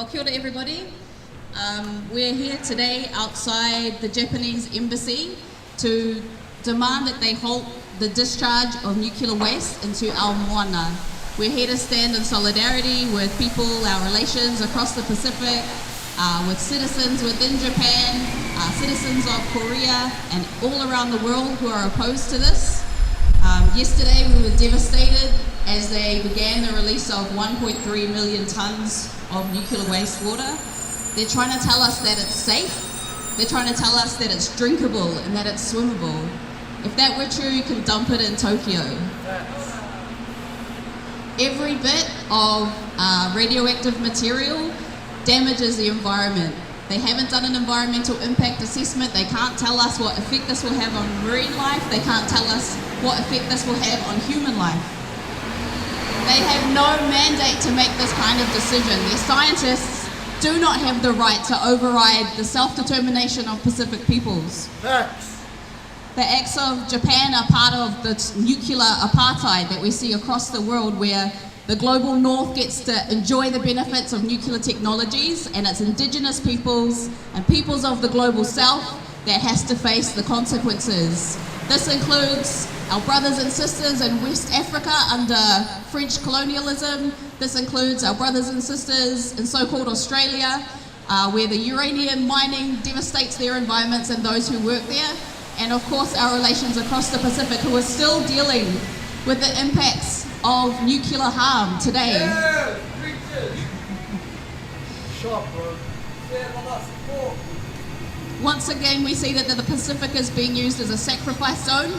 Kia ora everybody. We're here today outside the Japanese embassy to demand that they halt the discharge of nuclear waste into our moana. We're here to stand in solidarity with people, our relations across the Pacific, with citizens within Japan, citizens of Korea, and all around the world who are opposed to this. Yesterday we were devastated as they began the release of 1.3 million tons of nuclear wastewater. They're trying to tell us that it's safe. They're trying to tell us that it's drinkable and that it's swimmable. If that were true, you can dump it in Tokyo. Every bit of radioactive material damages the environment. They haven't done an environmental impact assessment. They can't tell us what effect this will have on marine life. They can't tell us what effect this will have on human life. They have no mandate to make this kind of decision. Their scientists do not have the right to override the self-determination of Pacific peoples. Facts. The acts of Japan are part of the nuclear apartheid that we see across the world, where the global north gets to enjoy the benefits of nuclear technologies, and it's indigenous peoples and peoples of the global south that has to face the consequences. This includes our brothers and sisters in West Africa under French colonialism. This includes our brothers and sisters in so-called Australia, where the uranium mining devastates their environments and those who work there. And of course our relations across the Pacific, who are still dealing with the impacts of nuclear harm today. Yeah, sharp, bro. Once again, we see that the Pacific is being used as a sacrifice zone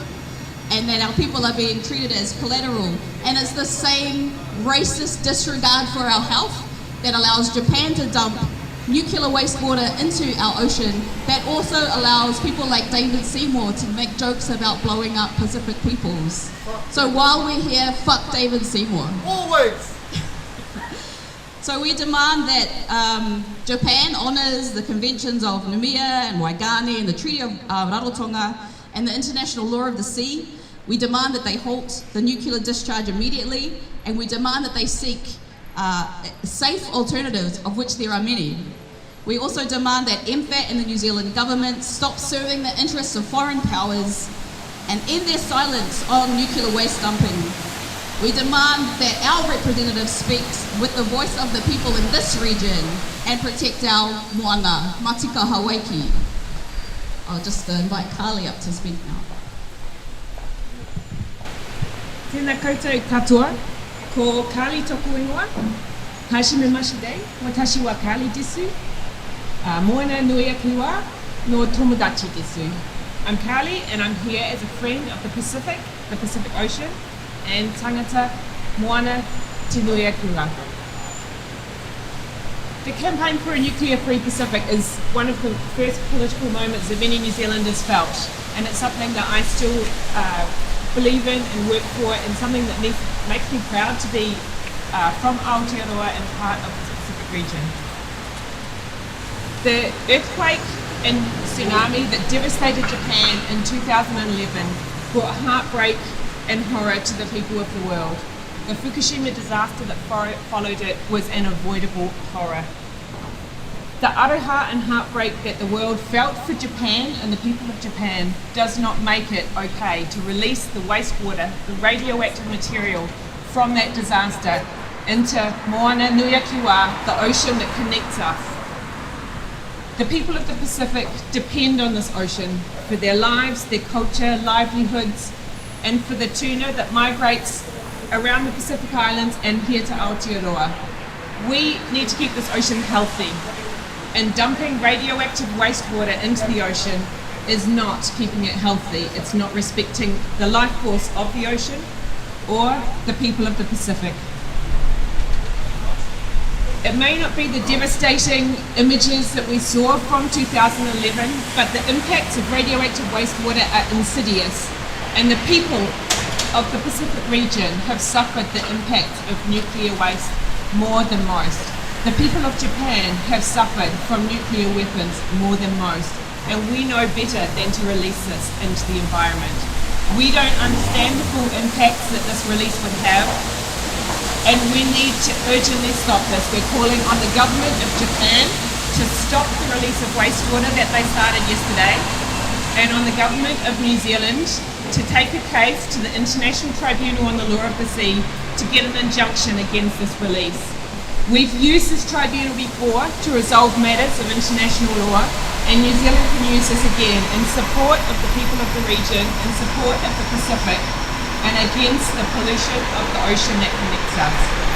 and that our people are being treated as collateral. And it's the same racist disregard for our health that allows Japan to dump nuclear wastewater into our ocean, that also allows people like David Seymour to make jokes about blowing up Pacific peoples. So while we're here, fuck David Seymour. Always! So we demand that Japan honours the conventions of Noumea and Waigane and the Treaty of Rarotonga and the international law of the sea. We demand that they halt the nuclear discharge immediately, and we demand that they seek safe alternatives, of which there are many. We also demand that MFAT and the New Zealand government stop serving the interests of foreign powers and end their silence on nuclear waste dumping. We demand that our representative speaks with the voice of the people in this region and protect our moana, Matika Hawaiki. I'll just invite Karli up to speak now. Tēnā koutou katoa, ko Karli tōku ingoa. Hashime mashidei, watashi wa Karli desu. Moana nui aki wa, no tomodachi desu. I'm Karli, and I'm here as a friend of the Pacific Ocean, and tangata moana te nui aki wa. The campaign for a nuclear-free Pacific is one of the first political moments that many New Zealanders felt, and it's something that I still believe in and work for, and something that makes me proud to be from Aotearoa and part of the Pacific region. The earthquake and tsunami that devastated Japan in 2011 brought heartbreak and horror to the people of the world. The Fukushima disaster that followed it was an avoidable horror. The aroha and heartbreak that the world felt for Japan and the people of Japan does not make it okay to release the wastewater, the radioactive material from that disaster into Moana Nui Aki Wa, the ocean that connects us. The people of the Pacific depend on this ocean for their lives, their culture, livelihoods, and for the tuna that migrates around the Pacific Islands and here to Aotearoa. We need to keep this ocean healthy, and dumping radioactive wastewater into the ocean is not keeping it healthy. It's not respecting the life force of the ocean or the people of the Pacific. It may not be the devastating images that we saw from 2011, but the impacts of radioactive wastewater are insidious, and the people of the Pacific region have suffered the impact of nuclear waste more than most. The people of Japan have suffered from nuclear weapons more than most, and we know better than to release this into the environment. We don't understand the full impacts that this release would have, and we need to urgently stop this. We're calling on the government of Japan to stop the release of wastewater that they started yesterday, and on the government of New Zealand to take a case to the International Tribunal on the Law of the Sea to get an injunction against this release. We've used this tribunal before to resolve matters of international law, and New Zealand can use this again in support of the people of the region, in support of the Pacific, and against the pollution of the ocean that connects us.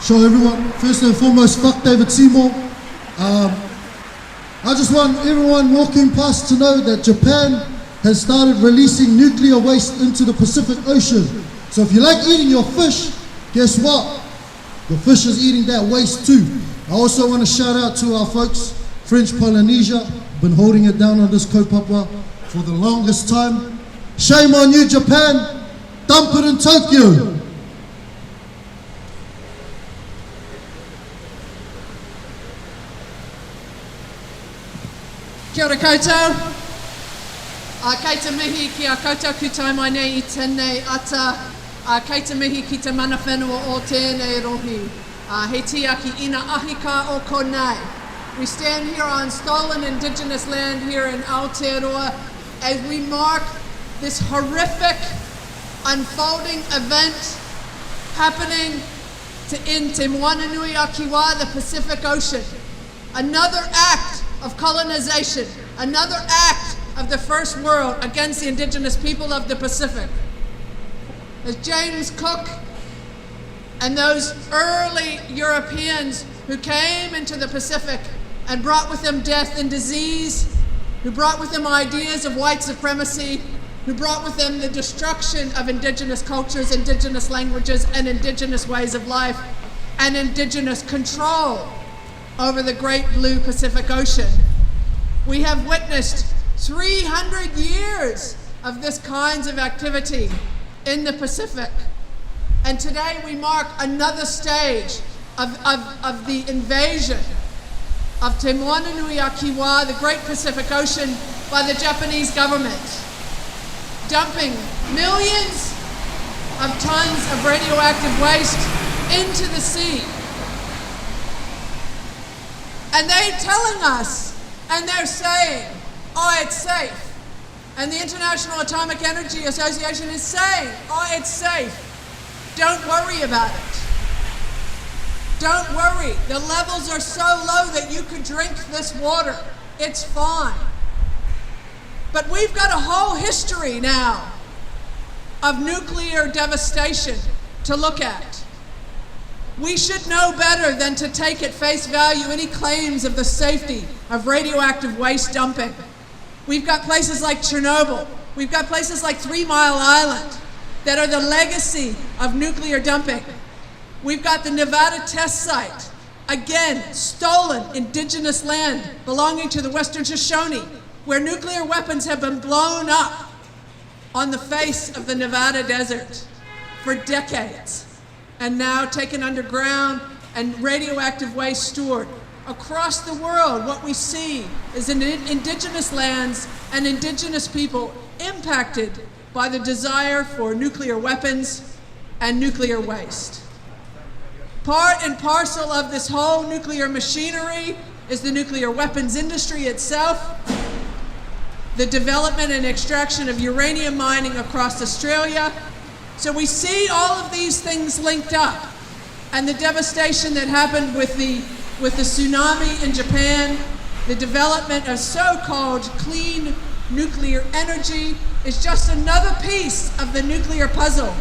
So everyone, first and foremost, fuck David Seymour. I just want everyone walking past to know that Japan has started releasing nuclear waste into the Pacific Ocean. So if you like eating your fish, guess what? The fish is eating that waste too. I also want to shout out to our folks, French Polynesia, been holding it down on this kaupapa for the longest time. Shame on you, Japan. Dump it in Tokyo. Kia ora koutou. Kei te mihi ki a koutou ku tai mai nei I tēnei ata. Kei te mihi ki te mana whenua o tēnei rohi. He tiaki ina ahika o konei. We stand here on stolen indigenous land here in Aotearoa as we mark this horrific unfolding event happening in Te Moananui a Kiwa, the Pacific Ocean. Another act of colonization, another act of the first world against the indigenous people of the Pacific. As James Cook and those early Europeans who came into the Pacific and brought with them death and disease, who brought with them ideas of white supremacy, who brought with them the destruction of indigenous cultures, indigenous languages, and indigenous ways of life, and indigenous control over the great blue Pacific Ocean. We have witnessed 300 years of this kinds of activity in the Pacific. And today we mark another stage of the invasion of Te Moananui a Kiwa, the great Pacific Ocean, by the Japanese government, dumping millions of tons of radioactive waste into the sea. And they're telling us, and they're saying, oh, it's safe. And the International Atomic Energy Association is saying, oh, it's safe. Don't worry about it. Don't worry. The levels are so low that you could drink this water. It's fine. But we've got a whole history now of nuclear devastation to look at. We should know better than to take at face value any claims of the safety of radioactive waste dumping. We've got places like Chernobyl. We've got places like 3 Mile Island that are the legacy of nuclear dumping. We've got the Nevada test site, again, stolen indigenous land belonging to the Western Shoshone, where nuclear weapons have been blown up on the face of the Nevada desert for decades, and now taken underground and radioactive waste stored. Across the world, what we see is indigenous lands and indigenous people impacted by the desire for nuclear weapons and nuclear waste. Part and parcel of this whole nuclear machinery is the nuclear weapons industry itself, the development and extraction of uranium mining across Australia. So we see all of these things linked up, and the devastation that happened with the tsunami in Japan, the development of so-called clean nuclear energy is just another piece of the nuclear puzzle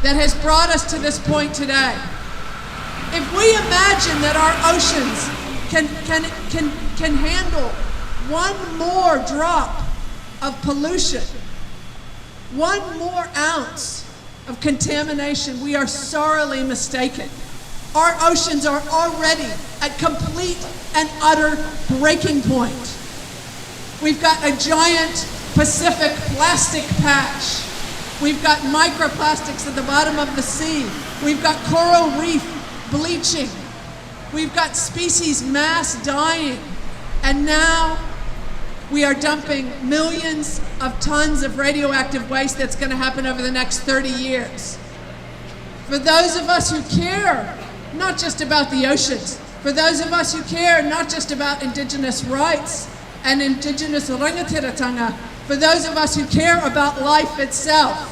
that has brought us to this point today. If we imagine that our oceans can handle one more drop of pollution, one more ounce of contamination, we are sorely mistaken. Our oceans are already at complete and utter breaking point. We've got a giant Pacific plastic patch We've got microplastics at the bottom of the sea. We've got coral reef bleaching. We've got species mass dying. And now we are dumping millions of tons of radioactive waste that's going to happen over the next 30 years. For those of us who care, not just about the oceans, for those of us who care not just about Indigenous rights and Indigenous rangatiratanga, for those of us who care about life itself,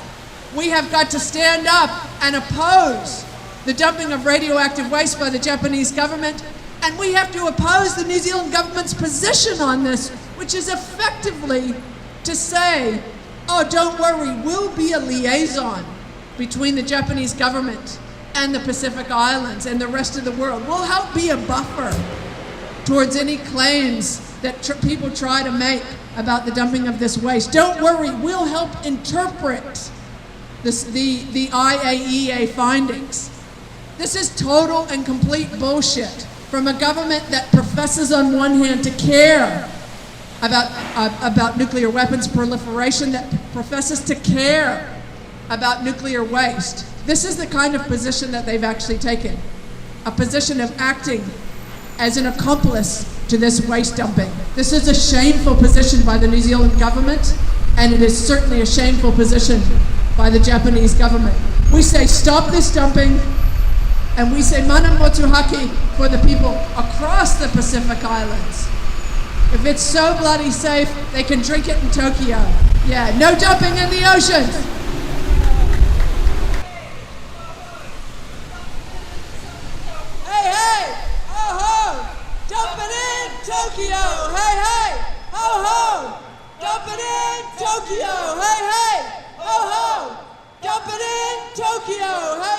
we have got to stand up and oppose the dumping of radioactive waste by the Japanese government, and we have to oppose the New Zealand government's position on this, which is effectively to say, oh, don't worry, we'll be a liaison between the Japanese government and the Pacific Islands and the rest of the world. We'll help be a buffer towards any claims that people try to make about the dumping of this waste. Don't worry, we'll help interpret the IAEA findings. This is total and complete bullshit from a government that professes on one hand to care about nuclear weapons proliferation, that professes to care about nuclear waste. This is the kind of position that they've actually taken, a position of acting as an accomplice to this waste dumping. This is a shameful position by the New Zealand government, and it is certainly a shameful position by the Japanese government. We say stop this dumping, and we say mana motuhaki for the people across the Pacific Islands. If it's so bloody safe, they can drink it in Tokyo. Yeah, no dumping in the oceans. Hey, hey, ho, ho, dump it in Tokyo. Hey, hey, ho, ho, dump it in Tokyo. Hey, hey, ho, ho, dump it in Tokyo. Hey,